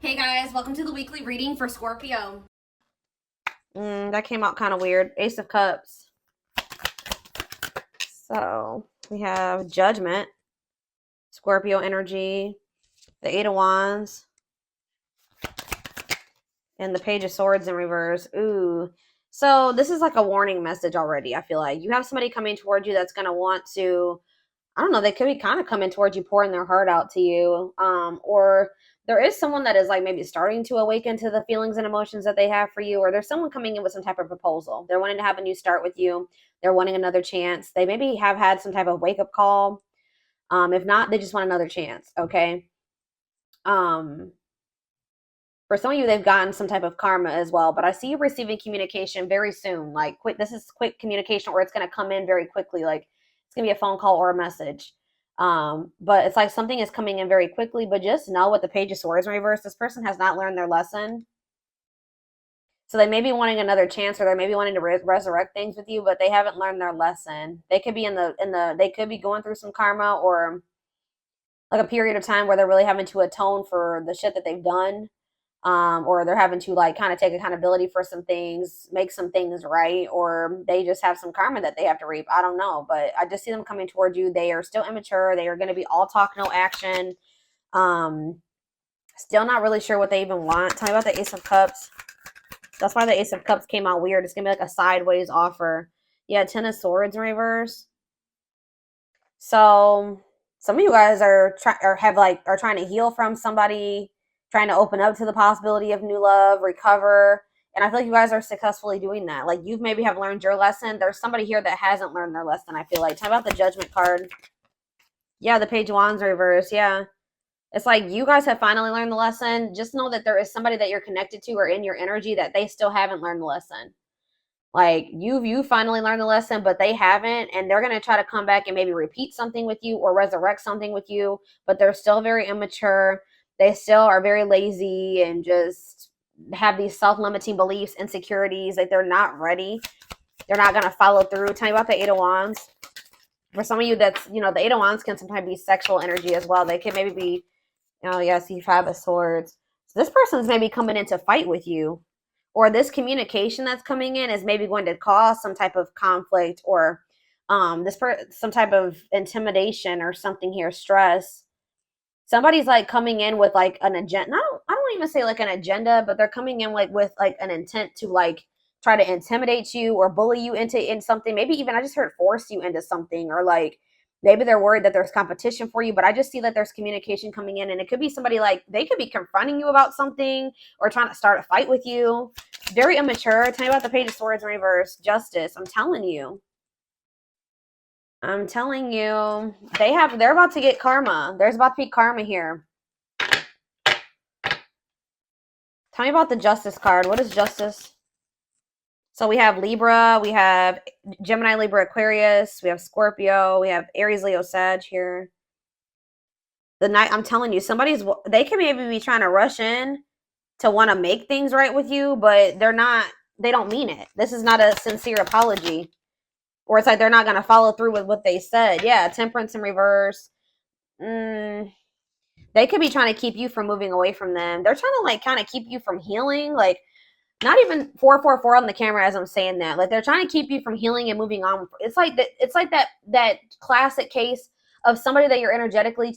Hey guys, welcome to the weekly reading for Scorpio. That came out kind of weird. Ace of Cups. So we have Judgment, Scorpio energy, the Eight of Wands, and the Page of Swords in reverse. Ooh. So this is like a warning message already, I feel like. You have somebody coming towards you that's going to want to, I don't know, they could be kind of coming towards you, pouring their heart out to you. Or there is someone that is like maybe starting to awaken to the feelings and emotions that they have for you, or there's someone coming in with some type of proposal. They're wanting to have a new start with you. They're wanting another chance. They maybe have had some type of wake up call. If not, they just want another chance. Okay. Um, for some of you, they've gotten some type of karma as well, but I see you receiving communication very soon. Like quick, this is quick communication, or it's going to come in very quickly. Like it's going to be a phone call or a message. But it's like something is coming in very quickly. But just know with the Page of Swords in reverse, this person has not learned their lesson. So they may be wanting another chance, or they may be wanting to resurrect things with you, but they haven't learned their lesson. They could be they could be going through some karma, or like a period of time where they're really having to atone for the shit that they've done. Or they're having to like kind of take accountability for some things, make some things right, or they just have some karma that they have to reap. I don't know, but I just see them coming towards you. They are still immature. They are going to be all talk, no action. Um, Still not really sure what they even want. Tell me about the Ace of Cups. That's why the Ace of Cups came out weird. It's gonna be like a sideways offer. Yeah, Ten of Swords in reverse. So some of you guys are trying to heal from somebody, trying to open up to the possibility of new love, recover. And I feel like you guys are successfully doing that. Like you maybe have learned your lesson. There's somebody here that hasn't learned their lesson, I feel like. Talk about the Judgment card. Yeah, the Page of Wands reverse. Yeah. It's like you guys have finally learned the lesson. Just know that there is somebody that you're connected to or in your energy that they still haven't learned the lesson. Like you finally learned the lesson, but they haven't, and they're gonna try to come back and maybe repeat something with you or resurrect something with you, but they're still very immature. They still are very lazy and just have these self-limiting beliefs, insecurities, like they're not ready. They're not gonna follow through. Tell me about the Eight of Wands. For some of you, that's the Eight of Wands can sometimes be sexual energy as well. They can maybe be, oh yeah, see Five of Swords. So this person's maybe coming in to fight with you, or this communication that's coming in is maybe going to cause some type of conflict, or some type of intimidation or something here, stress. Somebody's like coming in with like an agenda. I don't even say like an agenda, but they're coming in like with like an intent to like try to intimidate you or bully you in something. Maybe even I just heard force you into something, or like maybe they're worried that there's competition for you. But I just see that there's communication coming in, and it could be somebody like they could be confronting you about something or trying to start a fight with you. Very immature. Tell me about the Page of Swords in reverse. Justice. I'm telling you. I'm telling you, they're about to get karma. There's about to be karma here. Tell me about the Justice card. What is Justice? So we have Libra, we have Gemini, Libra, Aquarius, we have Scorpio, we have Aries, Leo, Sag here. The night, I'm telling you, they can maybe be trying to rush in to want to make things right with you, but they don't mean it. This is not a sincere apology. Or it's like they're not going to follow through with what they said. Yeah, Temperance in reverse. They could be trying to keep you from moving away from them. They're trying to like kind of keep you from healing. Like not even 444 on the camera as I'm saying that. Like they're trying to keep you from healing and moving on. It's like that classic case of somebody that you're energetically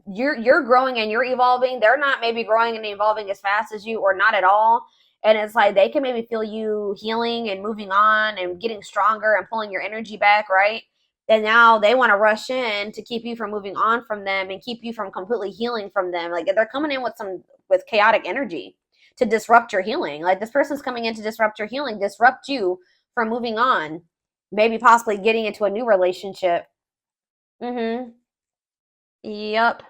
you're growing and you're evolving. They're not maybe growing and evolving as fast as you, or not at all. And it's like they can maybe feel you healing and moving on and getting stronger and pulling your energy back, right? And now they want to rush in to keep you from moving on from them and keep you from completely healing from them. Like they're coming in with chaotic energy to disrupt your healing. Like this person's coming in to disrupt your healing, disrupt you from moving on, maybe possibly getting into a new relationship. Mm-hmm. Yep.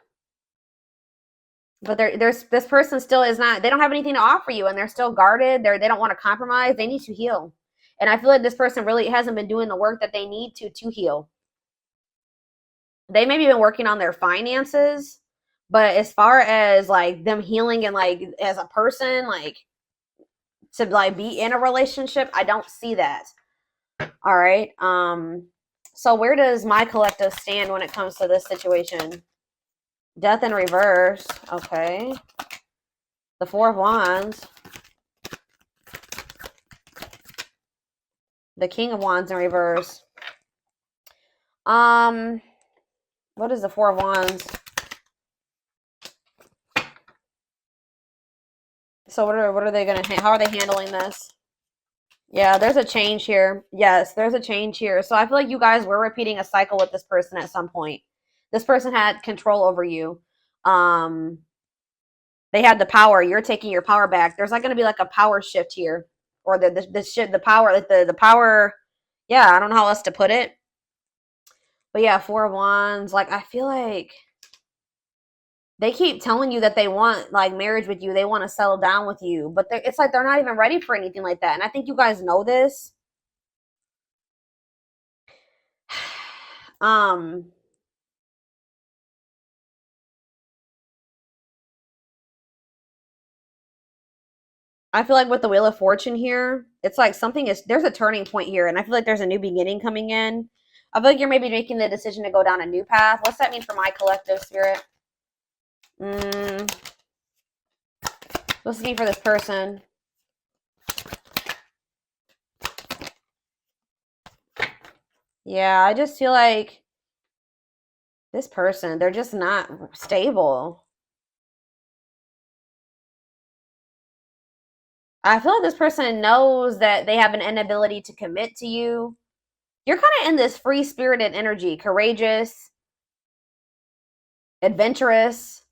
But there's this person still is not. They don't have anything to offer you, and they're still guarded. They don't want to compromise. They need to heal, and I feel like this person really hasn't been doing the work that they need to heal. They maybe been working on their finances, but as far as like them healing and like as a person, like to like be in a relationship, I don't see that. All right. So where does my collective stand when it comes to this situation? Death in reverse. Okay. The Four of Wands. The King of Wands in reverse. What is the Four of Wands? So what are they gonna? How are they handling this? Yeah, there's a change here. Yes, there's a change here. So I feel like you guys were repeating a cycle with this person at some point. This person had control over you. They had the power. You're taking your power back. There's like gonna be like a power shift here, or the power, like the power. Yeah, I don't know how else to put it. But yeah, Four of Wands. Like I feel like they keep telling you that they want like marriage with you. They want to settle down with you, but it's like they're not even ready for anything like that. And I think you guys know this. I feel like with the Wheel of Fortune here, it's like there's a turning point here, and I feel like there's a new beginning coming in. I feel like you're maybe making the decision to go down a new path. What's that mean for my collective spirit? What's it mean for this person? Yeah, I just feel like this person, they're just not stable. I feel like this person knows that they have an inability to commit to you. You're kind of in this free-spirited energy, courageous, adventurous.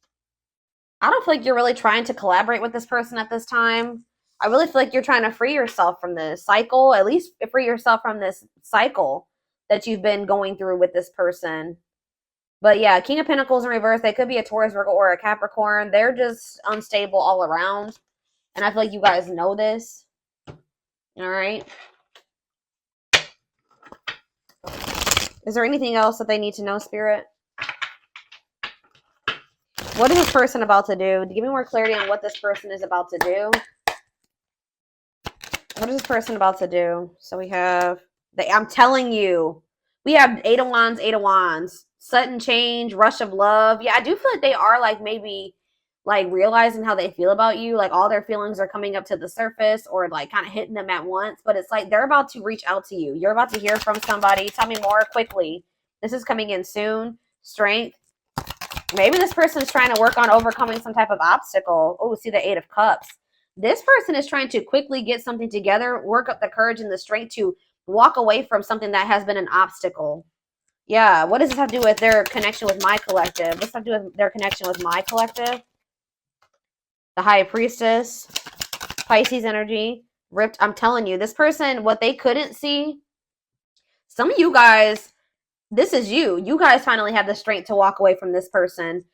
I don't feel like you're really trying to collaborate with this person at this time. I really feel like you're trying to free yourself from this cycle, at least free yourself from this cycle that you've been going through with this person. But yeah, King of Pentacles in reverse, they could be a Taurus, Virgo, or a Capricorn. They're just unstable all around. And I feel like you guys know this. All right. Is there anything else that they need to know, Spirit? What is this person about to do? Give me more clarity on what this person is about to do. What is this person about to do? So we have, I'm telling you, we have Eight of Wands, Eight of Wands. Sudden change, rush of love. Yeah, I do feel like they are like maybe like realizing how they feel about you. Like all their feelings are coming up to the surface or like kind of hitting them at once. But it's like they're about to reach out to you. You're about to hear from somebody. Tell me more quickly. This is coming in soon. Strength. Maybe this person is trying to work on overcoming some type of obstacle. Oh, see the Eight of Cups. This person is trying to quickly get something together, work up the courage and the strength to walk away from something that has been an obstacle. Yeah, what does this have to do with their connection with my collective? What's have to do with their connection with my collective? The High Priestess, Pisces energy, ripped. I'm telling you, this person, what they couldn't see, some of you guys, this is you. You guys finally have the strength to walk away from this person.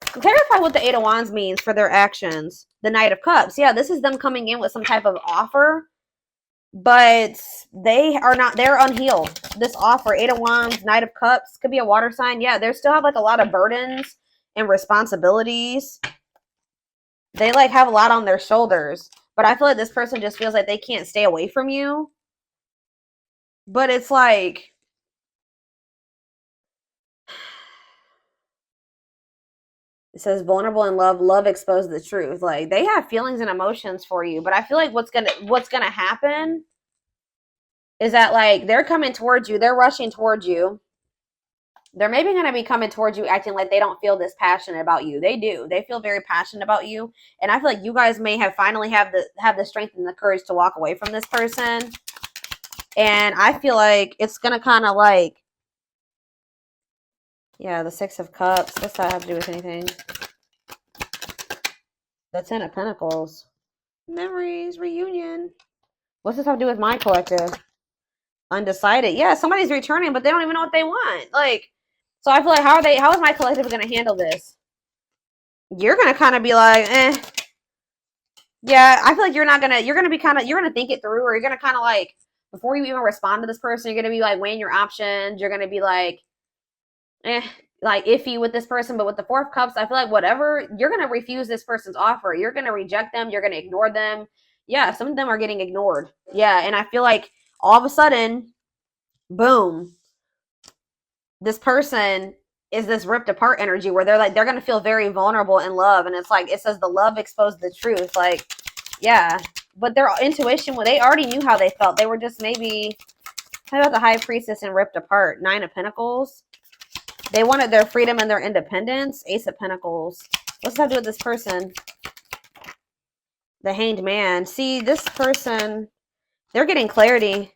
Clarify what the Eight of Wands means for their actions. The Knight of Cups. Yeah, this is them coming in with some type of offer, but they're unhealed. This offer, Eight of Wands, Knight of Cups, could be a water sign. Yeah, they still have like a lot of burdens and responsibilities. They like have a lot on their shoulders, but I feel like this person just feels like they can't stay away from you. But it's like, it says vulnerable in love, love exposed the truth. Like they have feelings and emotions for you, but I feel like what's gonna happen is that like they're coming towards you, they're rushing towards you. They're maybe gonna be coming towards you acting like they don't feel this passionate about you. They do. They feel very passionate about you, and I feel like you guys may have finally have the strength and the courage to walk away from this person. And I feel like it's gonna kind of like, yeah, the Six of Cups. What's that have to do with anything? The Ten of Pentacles. Memories, reunion. What's this have to do with my collective? Undecided. Yeah, somebody's returning, but they don't even know what they want. Like, so I feel like how is my collective gonna handle this? You're gonna kind of be like, eh. Yeah, I feel like you're gonna think it through, or you're gonna kind of like, before you even respond to this person, you're gonna be like weighing your options. You're gonna be like, like iffy with this person. But with the Four of Cups, I feel like whatever, you're gonna refuse this person's offer. You're gonna reject them. You're gonna ignore them. Yeah, some of them are getting ignored. Yeah, and I feel like all of a sudden, boom, this person is this ripped apart energy where they're like, they're going to feel very vulnerable in love. And it's like, it says the love exposed the truth. Like, yeah, but their intuition, well, they already knew how they felt. They were just maybe, how about the High Priestess and ripped apart? 9 of Pentacles. They wanted their freedom and their independence. Ace of Pentacles. What's that to do with this person? The Hanged Man. See, this person, they're getting clarity.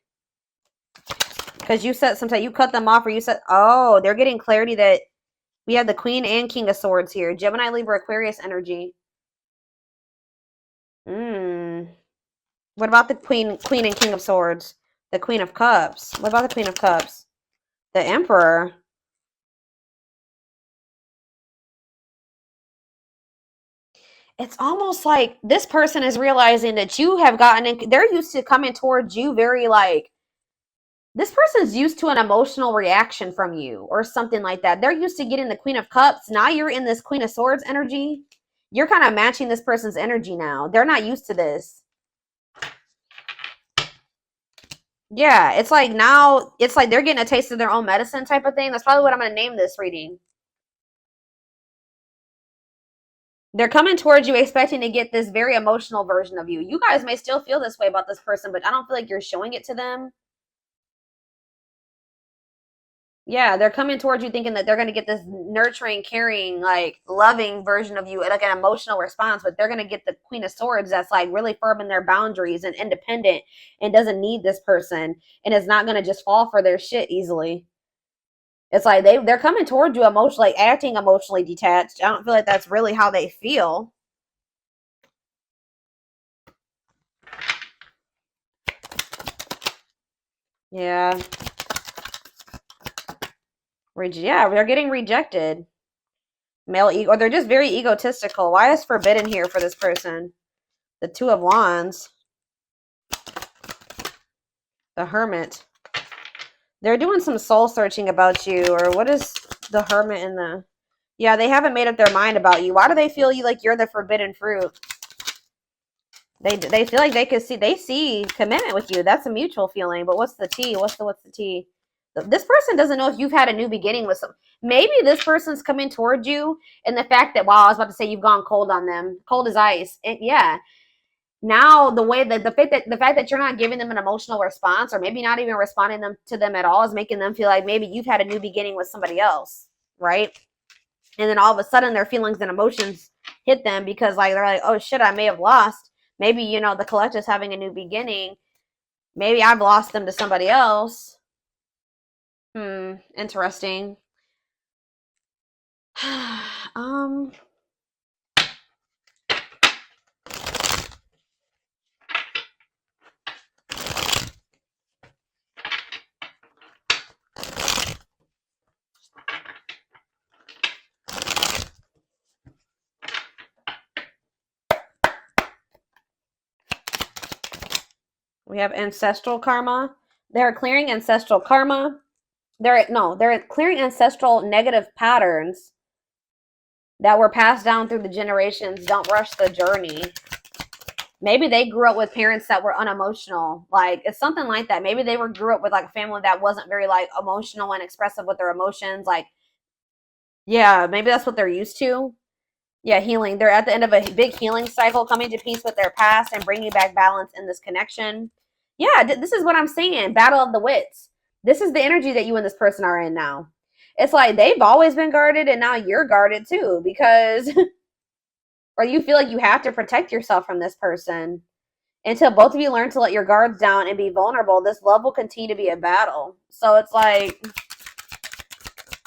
Because you said sometimes you cut them off, or you said, oh, they're getting clarity that we have the Queen and King of Swords here. Gemini, Libra, Aquarius energy. What about the Queen and King of Swords? The Queen of Cups. What about the Queen of Cups? The Emperor. It's almost like this person is realizing that you have gotten in, they're used to coming towards you very like, this person's used to an emotional reaction from you or something like that. They're used to getting the Queen of Cups. Now you're in this Queen of Swords energy. You're kind of matching this person's energy now. They're not used to this. Yeah, it's like now, it's like they're getting a taste of their own medicine type of thing. That's probably what I'm going to name this reading. They're coming towards you expecting to get this very emotional version of you. You guys may still feel this way about this person, but I don't feel like you're showing it to them. Yeah, they're coming towards you thinking that they're going to get this nurturing, caring, like loving version of you, like an emotional response, but they're going to get the Queen of Swords that's like really firm in their boundaries and independent and doesn't need this person and is not going to just fall for their shit easily. It's like they're coming towards you emotionally, acting emotionally detached. I don't feel like that's really how they feel. Yeah. Yeah, they're getting rejected. Male ego, or they're just very egotistical. Why is forbidden here for this person? The Two of Wands. The Hermit. They're doing some soul searching about you, or what is the Hermit in the... Yeah, they haven't made up their mind about you. Why do they feel you like you're the forbidden fruit? They feel like they see commitment with you. That's a mutual feeling. But what's the tea? What's the tea? This person doesn't know if you've had a new beginning with some. Maybe this person's coming towards you, and the fact that, wow, I was about to say you've gone cold on them, cold as ice. And yeah, now the way that the fact that you're not giving them an emotional response, or maybe not even responding to them at all, is making them feel like maybe you've had a new beginning with somebody else, right? And then all of a sudden their feelings and emotions hit them because like they're like, oh shit, I may have lost. Maybe, you know, the collective's having a new beginning. Maybe I've lost them to somebody else. Interesting. We have ancestral karma. They're clearing ancestral karma. They're clearing ancestral negative patterns that were passed down through the generations. Don't rush the journey. Maybe they grew up with parents that were unemotional. Like, it's something like that. Maybe they grew up with like a family that wasn't very like emotional and expressive with their emotions. Like, yeah, maybe that's what they're used to. Yeah, healing. They're at the end of a big healing cycle, coming to peace with their past and bringing back balance in this connection. Yeah, this is what I'm saying. Battle of the wits. This is the energy that you and this person are in now. It's like they've always been guarded and now you're guarded too, because or you feel like you have to protect yourself from this person. Until both of you learn to let your guards down and be vulnerable, this love will continue to be a battle. So it's like,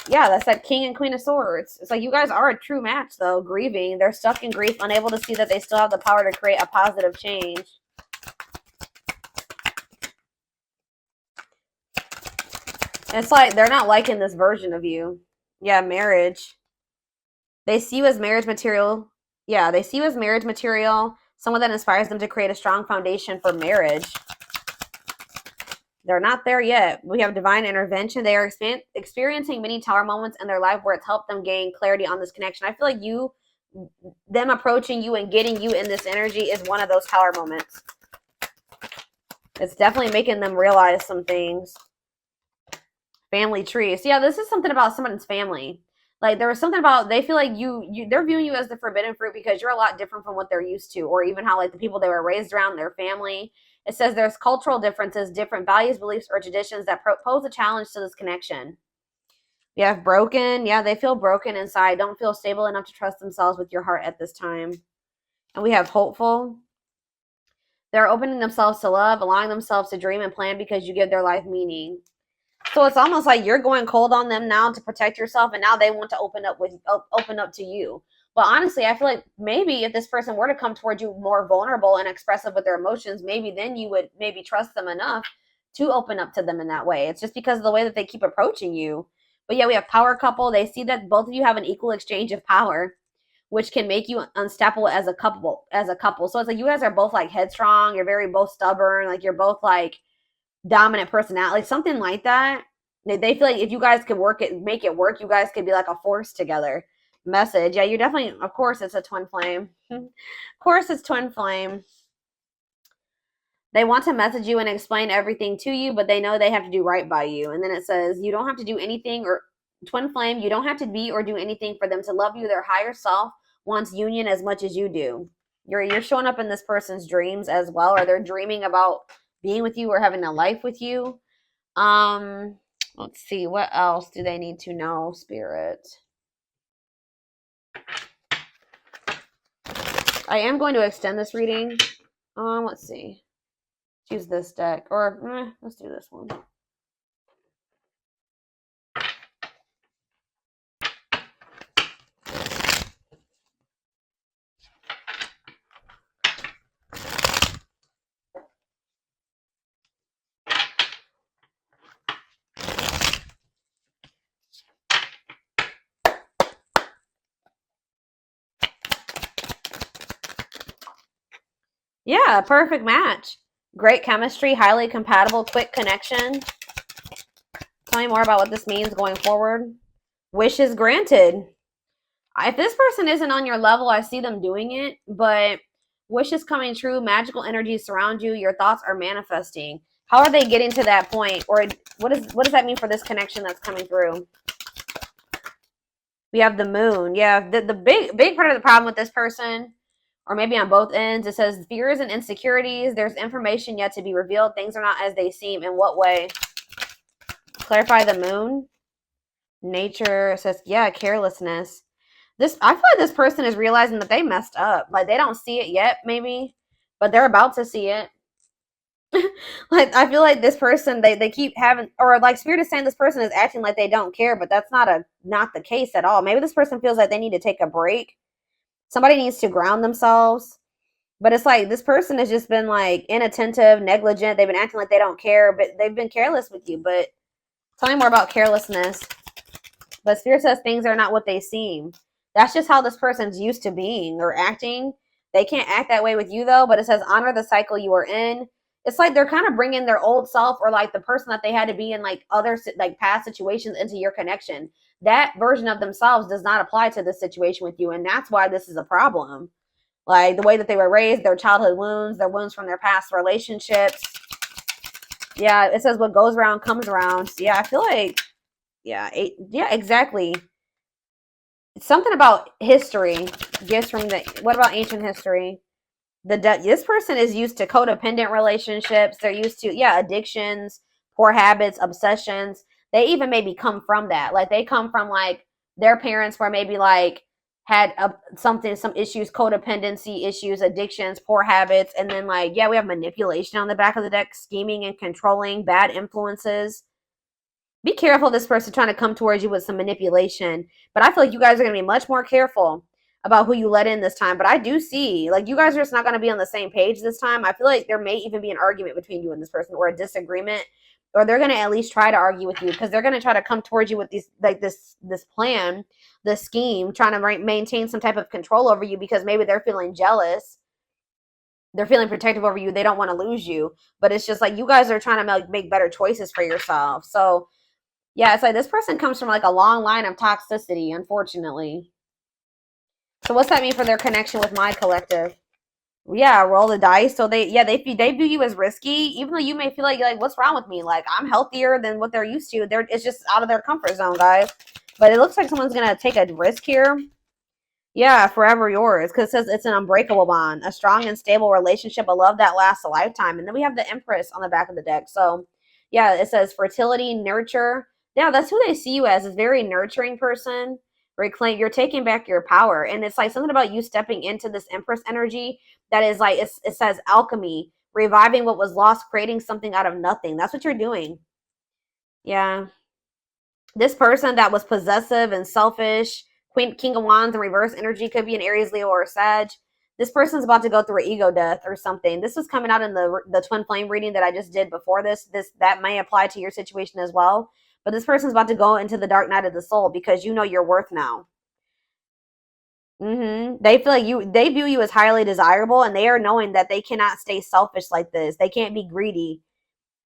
yeah, that's that King and Queen of Swords. It's like you guys are a true match, though. Grieving. They're stuck in grief, unable to see that they still have the power to create a positive change. It's like they're not liking this version of you. Yeah, marriage. They see you as marriage material. Yeah, they see you as marriage material. Someone that inspires them to create a strong foundation for marriage. They're not there yet. We have divine intervention. They are experiencing many tower moments in their life where it's helped them gain clarity on this connection. I feel like them approaching you and getting you in this energy is one of those tower moments. It's definitely making them realize some things. Family tree. So yeah, this is something about someone's family. Like there was something about they feel like they're viewing you as the forbidden fruit because you're a lot different from what they're used to, or even how like the people they were raised around, their family. It says there's cultural differences, different values, beliefs, or traditions that pose a challenge to this connection. You have broken. Yeah, they feel broken inside. Don't feel stable enough to trust themselves with your heart at this time. And we have hopeful. They're opening themselves to love, allowing themselves to dream and plan because you give their life meaning. So it's almost like you're going cold on them now to protect yourself, and now they want to open up to you. But honestly, I feel like maybe if this person were to come towards you more vulnerable and expressive with their emotions, maybe then you would maybe trust them enough to open up to them in that way. It's just because of the way that they keep approaching you. But yeah, we have power couple. They see that both of you have an equal exchange of power, which can make you unstoppable as a couple. So it's like you guys are both like headstrong. You're very both stubborn. Like you're both like dominant personality, like something like that. They feel like if you guys could make it work, you guys could be like a force together. Message. Yeah, you're definitely, of course, it's a twin flame. Of course, it's twin flame. They want to message you and explain everything to you, but they know they have to do right by you. And then it says, you don't have to do anything, or twin flame, you don't have to be or do anything for them to love you. Their higher self wants union as much as you do. You're showing up in this person's dreams as well, or they're dreaming about being with you or having a life with you. Let's see, what else do they need to know, Spirit? I am going to extend this reading. Let's see. Choose this deck, or let's do this one. Yeah, perfect match. Great chemistry, highly compatible, quick connection. Tell me more about what this means going forward. Wishes granted. If this person isn't on your level, I see them doing it, but wishes coming true, magical energies surround you, your thoughts are manifesting. How are they getting to that point? Or what does that mean for this connection that's coming through? We have the moon. Yeah, the big part of the problem with this person, or maybe on both ends, it says fears and insecurities. There's information yet to be revealed. Things are not as they seem. In what way? Clarify the moon. Nature. It says, yeah, carelessness. I feel like this person is realizing that they messed up. Like they don't see it yet, maybe, but they're about to see it. Like I feel like this person, they keep having, or like Spirit is saying this person is acting like they don't care, but that's not the case at all. Maybe this person feels like they need to take a break. Somebody needs to ground themselves. But it's like this person has just been like inattentive, negligent. They've been acting like they don't care, but they've been careless with you. But tell me more about carelessness. But Spirit says things are not what they seem. That's just how this person's used to being or acting. They can't act that way with you though, but it says honor the cycle you are in. It's like they're kind of bringing their old self, or like the person that they had to be in like other like past situations, into your connection. That version of themselves does not apply to this situation with you, and that's why this is a problem. Like the way that they were raised, their childhood wounds, their wounds from their past relationships. Yeah, it says what goes around comes around. So yeah, I feel like, yeah, exactly. It's something about history. Gifts from what about ancient history? This person is used to codependent relationships. They're used to, addictions, poor habits, obsessions. They even maybe come from that. Like they come from like their parents where maybe like had some issues, codependency issues, addictions, poor habits. And then like, we have manipulation on the back of the deck, scheming and controlling, bad influences. Be careful, this person trying to come towards you with some manipulation. But I feel like you guys are going to be much more careful about who you let in this time. But I do see, like, you guys are just not going to be on the same page this time. I feel like there may even be an argument between you and this person, or a disagreement, or they're going to at least try to argue with you, because they're going to try to come towards you with these, like this plan, this scheme, trying to maintain some type of control over you, because maybe they're feeling jealous. They're feeling protective over you. They don't want to lose you. But it's just like you guys are trying to make better choices for yourself. So yeah, it's like this person comes from like a long line of toxicity, unfortunately. So what's that mean for their connection with my collective? Yeah, roll the dice. So they view you as risky, even though you may feel like what's wrong with me? Like I'm healthier than what they're used to. It's just out of their comfort zone, guys. But it looks like someone's going to take a risk here. Yeah, forever yours. Because it says it's an unbreakable bond. A strong and stable relationship. A love that lasts a lifetime. And then we have the Empress on the back of the deck. So, yeah, it says fertility, nurture. Yeah, that's who they see you as. A very nurturing person. Reclaim. You're taking back your power. And it's like something about you stepping into this Empress energy that is like, it says alchemy. Reviving what was lost. Creating something out of nothing. That's what you're doing. Yeah. This person that was possessive and selfish, King of Wands in reverse energy, could be an Aries, Leo, or Sag. This person's about to go through an ego death or something. This was coming out in the twin flame reading that I just did before this. That may apply to your situation as well. But this person's about to go into the dark night of the soul because you know your worth now. They feel like they view you as highly desirable, and they are knowing that they cannot stay selfish like this. They can't be greedy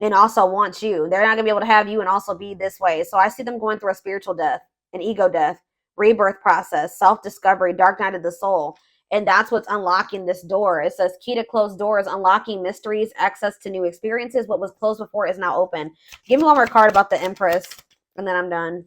and also want you. They're not going to be able to have you and also be this way. So I see them going through a spiritual death, an ego death, rebirth process, self-discovery, dark night of the soul. And that's what's unlocking this door. It says key to closed doors, unlocking mysteries, access to new experiences. What was closed before is now open. Give me one more card about the Empress, and then I'm done.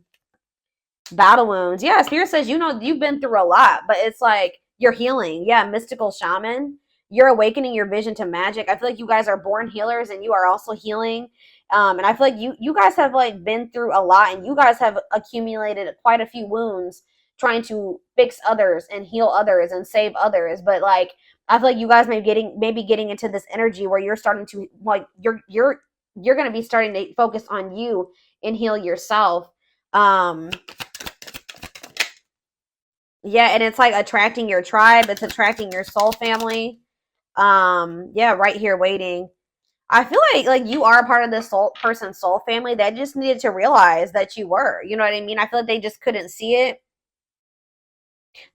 Battle wounds. Yeah, Spirit says, you know, you've been through a lot, but it's like you're healing. Yeah, mystical shaman. You're awakening your vision to magic. I feel like you guys are born healers and you are also healing. And I feel like you guys have like been through a lot, and you guys have accumulated quite a few wounds trying to fix others and heal others and save others. But like I feel like you guys may be getting into this energy where you're starting to like you're going to be starting to focus on you and heal yourself. Yeah, and it's like attracting your tribe. It's attracting your soul family. Yeah, right here waiting. I feel like you are a part of this person's soul family that just needed to realize that you were. You know what I mean? I feel like they just couldn't see it.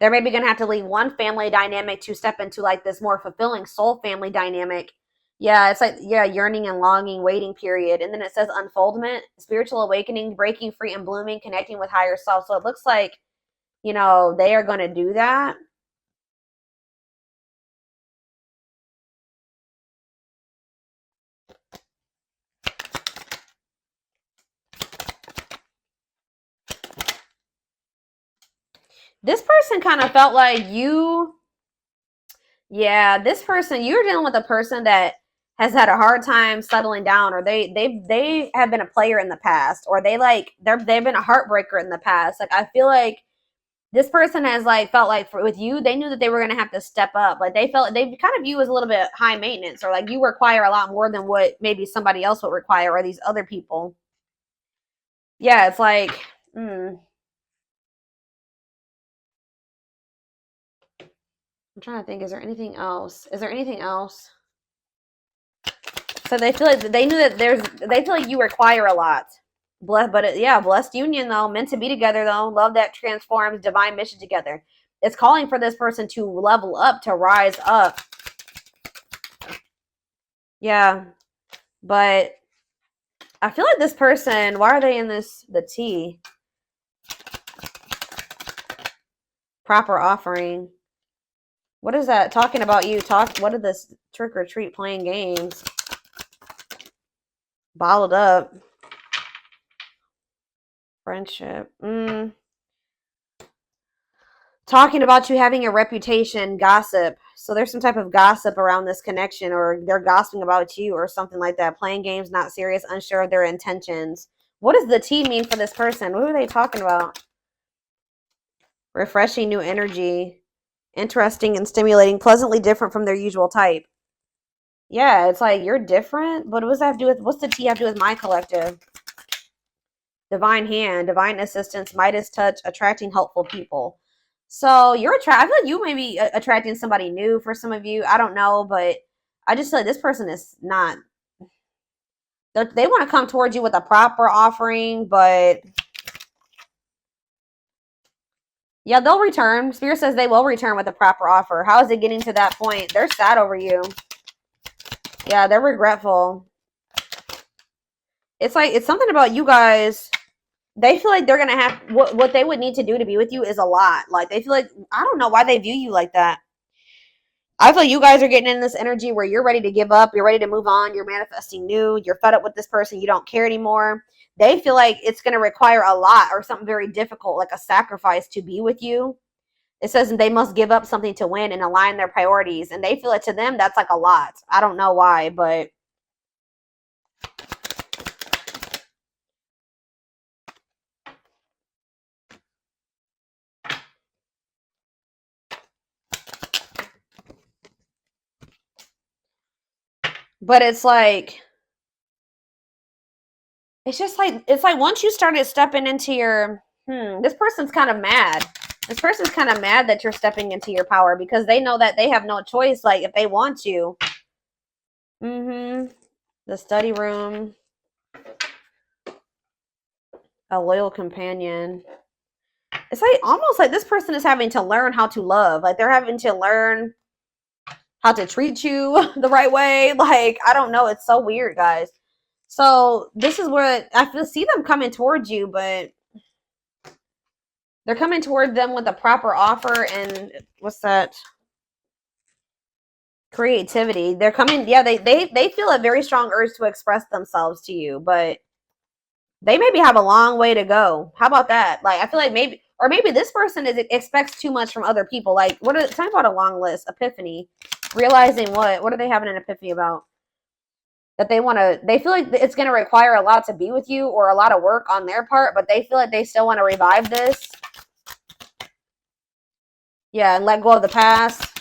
They're maybe gonna have to leave one family dynamic to step into like this more fulfilling soul family dynamic. Yeah, it's like yearning and longing, waiting period. And then it says unfoldment, spiritual awakening, breaking free and blooming, connecting with higher self. So it looks like, you know, they are gonna do that. This person kind of felt like this person, you're dealing with a person that has had a hard time settling down, or they have been a player in the past, or they've been a heartbreaker in the past. Like I feel like this person has like felt like with you, they knew that they were going to have to step up. Like they kind of view as a little bit high maintenance, or like you require a lot more than what maybe somebody else would require, or these other people. Yeah, it's like, I'm trying to think. Is there anything else? So they feel like they knew that they feel like you require a lot. Blessed union though, meant to be together though, love that transforms, divine mission together. It's calling for this person to level up, to rise up. Yeah, but I feel like this person, why are they in the T? Proper offering. What is that talking about you? What is this trick or treat, playing games? Bottled up. Friendship. Talking about you having a reputation, gossip. So there's some type of gossip around this connection, or they're gossiping about you or something like that. Playing games, not serious, unsure of their intentions. What does the T mean for this person? What are they talking about? Refreshing new energy. Interesting and stimulating, pleasantly different from their usual type. Yeah, it's like you're different, but what does that have to do with, what's the T have to do with my collective? Divine hand, divine assistance, Midas touch, attracting helpful people. So I feel like you may be attracting somebody new for some of you. I don't know, but I just feel like this person is not. They want to come towards you with a proper offering, but yeah, they'll return. Spirit says they will return with a proper offer. How is it getting to that point? They're sad over you. Yeah, they're regretful. It's like, it's something about you guys. They feel like they're going to have, what they would need to do to be with you is a lot. Like, they feel like, I don't know why they view you like that. I feel you guys are getting in this energy where you're ready to give up, you're ready to move on, you're manifesting new, you're fed up with this person, you don't care anymore. They feel like it's going to require a lot or something very difficult, like a sacrifice to be with you. It says they must give up something to win and align their priorities. And they feel it to them, that's like a lot. I don't know why, but it's like, it's just like, it's like once you started stepping into your, this person's kind of mad. This person's kind of mad that you're stepping into your power because they know that they have no choice. Like if they want to. The study room. A loyal companion. It's like almost like this person is having to learn how to love. Like they're having to learn how to treat you the right way. Like, I don't know. It's so weird, guys. So this is where I feel see them coming towards you, but they're coming toward them with a proper offer and what's that? Creativity. They're coming, yeah, they feel a very strong urge to express themselves to you, but they maybe have a long way to go. How about that? Like, I feel like maybe, or maybe this person expects too much from other people. Like, talk about a long list. Epiphany. Realizing what are they having an epiphany about? That they feel like it's going to require a lot to be with you or a lot of work on their part, but they feel like they still want to revive this. Yeah, and let go of the past.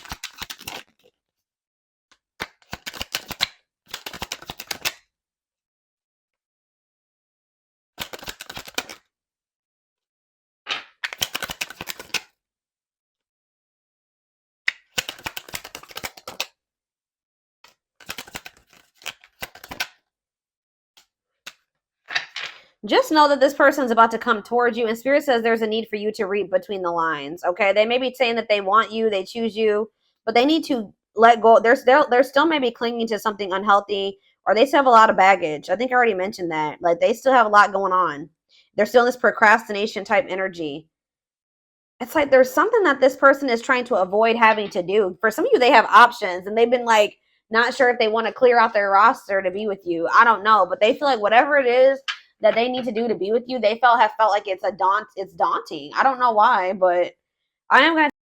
Just know that this person's about to come towards you, and Spirit says there's a need for you to read between the lines, okay? They may be saying that they want you, they choose you, but they need to let go. They're still maybe clinging to something unhealthy, or they still have a lot of baggage. I think I already mentioned that. Like, they still have a lot going on. They're still in this procrastination type energy. It's like there's something that this person is trying to avoid having to do. For some of you, they have options, and they've been, like, not sure if they want to clear out their roster to be with you. I don't know, but they feel like whatever it is that they need to do to be with you, they have felt like it's daunting. I don't know why, but I am going to